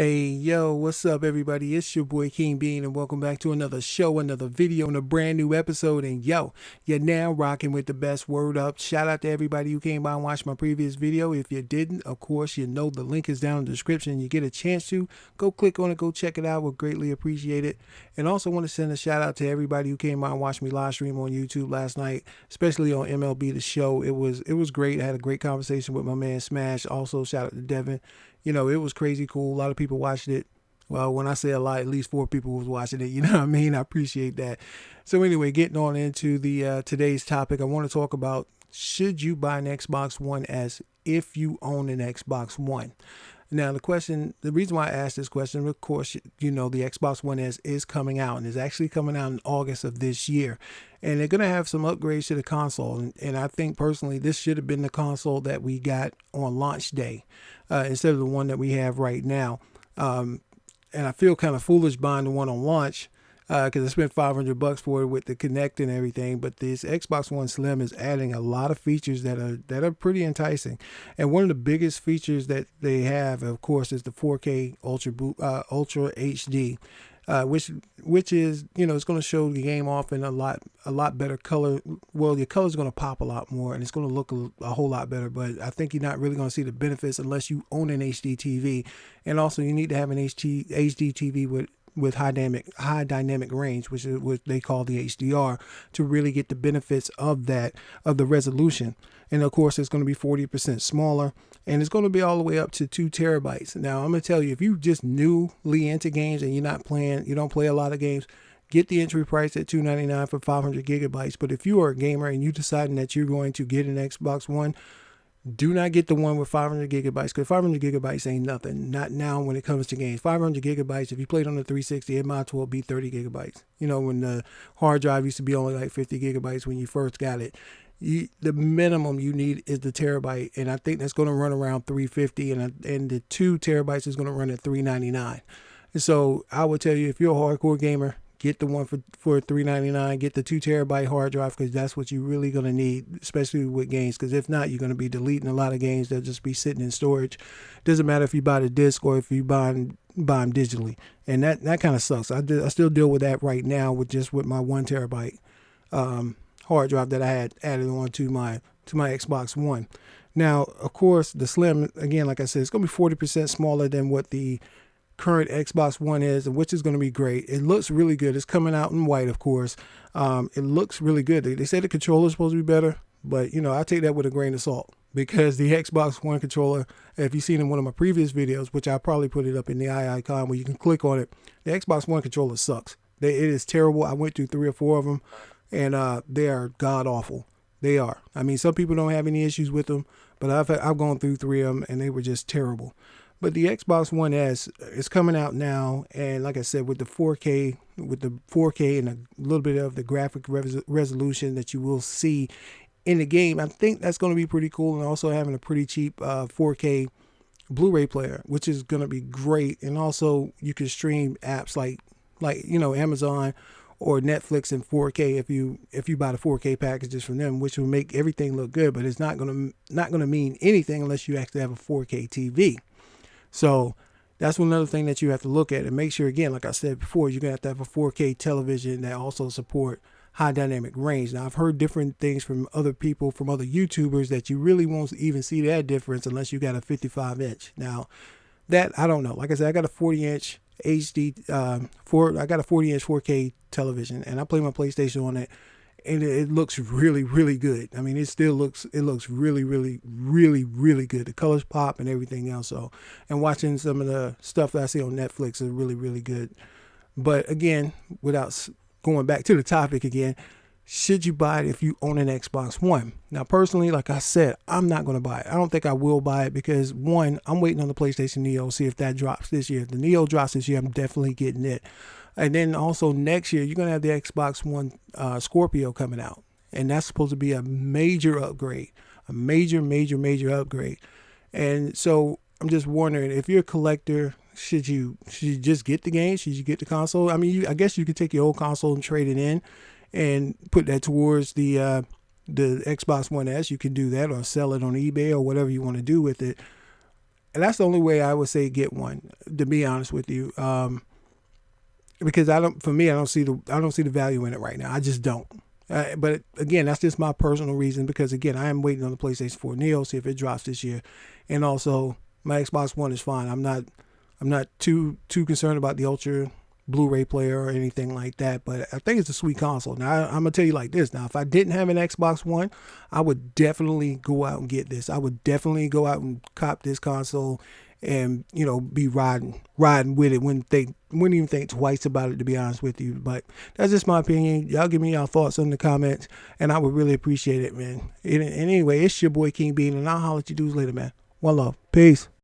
Hey, yo, what's up, everybody? It's your boy King Bean, and welcome back to another show, another video, and a brand new episode. And yo, you're now rocking with the best. Word up. Shout out to everybody who came by and watched my previous video. If you didn't, of course, you know the link is down in the description. You get a chance to go click on it, go check it out. We'll greatly appreciate it. And also want to send a shout out to everybody who came by and watched me live stream on YouTube last night, especially on MLB The Show. It was great. I had a great conversation with my man Smash. Also, shout out to Devin. It was crazy cool. A lot of people watched it. Well, when I say a lot, at least 4 people was watching it. You know what I mean? I appreciate that. So anyway, getting on into the today's topic, I want to talk about, should you buy an Xbox One S if you own an Xbox One? Now, the reason why I asked this question, of course, the Xbox One S is coming out, and is actually coming out in August of this year. And they're going to have some upgrades to the console. And I think personally, this should have been the console that we got on launch day instead of the one that we have right now. And I feel kind of foolish buying the one on launch because I spent $500 for it with the Kinect and everything. But this Xbox One Slim is adding a lot of features that are pretty enticing. And one of the biggest features that they have, of course, is the 4K Ultra HD. Which is, it's going to show the game off in a lot better color. Well, your color's going to pop a lot more, and it's going to look a whole lot better. But I think you're not really going to see the benefits unless you own an HD TV, and also you need to have an HD TV with high dynamic range, which is what they call the HDR, to really get the benefits of the resolution. And of course, it's going to be 40% smaller, and it's going to be all the way up to 2 terabytes. Now, I'm going to tell you, if you just newly into games and you don't play a lot of games, get the entry price at $299 for 500 gigabytes. But if you are a gamer and you deciding that you're going to get an Xbox One, do not get the one with 500 gigabytes, because 500 gigabytes ain't nothing. Not now when it comes to games. 500 gigabytes, if you played on the 360, it might as well be 30 gigabytes. When the hard drive used to be only like 50 gigabytes when you first got it. The minimum you need is the terabyte, and I think that's going to run around $350, and the 2 terabytes is going to run at $399. And so I would tell you, if you're a hardcore gamer, get the one for $399. Get the 2 terabyte hard drive, because that's what you're really going to need, especially with games. Because if not, you're going to be deleting a lot of games that just be sitting in storage. Doesn't matter if you buy the disc or if you buy them digitally, and that kind of sucks. I still deal with that right now with my 1 terabyte hard drive that I had added on to my Xbox One. Now, of course, the Slim, again, like I said, it's going to be 40% smaller than what the current Xbox One is, which is going to be great. It looks really good. It's coming out in white, of course. It looks really good. They say the controller is supposed to be better, but I take that with a grain of salt, because the Xbox One controller, if you've seen in one of my previous videos, which I'll probably put it up in the eye icon where you can click on it, the Xbox One controller sucks. It is terrible. I went through 3 or 4 of them, and they are god awful. They are. I mean, some people don't have any issues with them, but I've gone through 3 of them, and they were just terrible. But the Xbox One S is coming out now, and like I said, with the 4K and a little bit of the graphic resolution that you will see in the game, I think that's going to be pretty cool. And also having a pretty cheap 4K Blu-ray player, which is going to be great. And also you can stream apps like Amazon or Netflix in 4K if you buy the 4K packages from them, which will make everything look good. But it's not gonna mean anything unless you actually have a 4K TV. So that's another thing that you have to look at, and make sure, again, like I said before, you're going to have a 4K television that also support high dynamic range. Now, I've heard different things from other people, from other YouTubers, that you really won't even see that difference unless you got a 55-inch. Now, that, I don't know. Like I said, I got a 40-inch HD, I got a 40-inch 4K television, and I play my PlayStation on it, and it looks really, really good. I mean, it looks really, really, really, really good. The colors pop and everything else. So, and watching some of the stuff that I see on Netflix is really, really good. But again, without going back to the topic again, should you buy it if you own an Xbox One? Now, personally, like I said, I'm not going to buy it. I don't think I will buy it because, one, I'm waiting on the PlayStation Neo, see if that drops this year. If the Neo drops this year, I'm definitely getting it. And then also next year, you're going to have the Xbox One Scorpio coming out. And that's supposed to be a major upgrade, a major, major, major upgrade. And so I'm just wondering, if you're a collector, should you just get the game? Should you get the console? I mean, I guess you could take your old console and trade it in and put that towards the Xbox One S. You can do that, or sell it on eBay, or whatever you want to do with it. that's the only way I would say get one, to be honest with you. Because for me, I don't see the value in it right now. I just don't. But again, that's just my personal reason, because again, I am waiting on the PlayStation 4 Neo, see if it drops this year, and also my Xbox One is fine. I'm not too concerned about the Ultra Blu-ray player or anything like that, but I think it's a sweet console. Now, I'm gonna tell you like this. Now, if I didn't have an Xbox One, I would definitely go out and get this. I would definitely go out and cop this console, and be riding with it. Wouldn't even think twice about it, to be honest with you. But that's just my opinion. Y'all give me y'all thoughts in the comments, and I would really appreciate it, man. And anyway, it's your boy King Bean, and I'll holler at you dudes later, man. One love. Peace.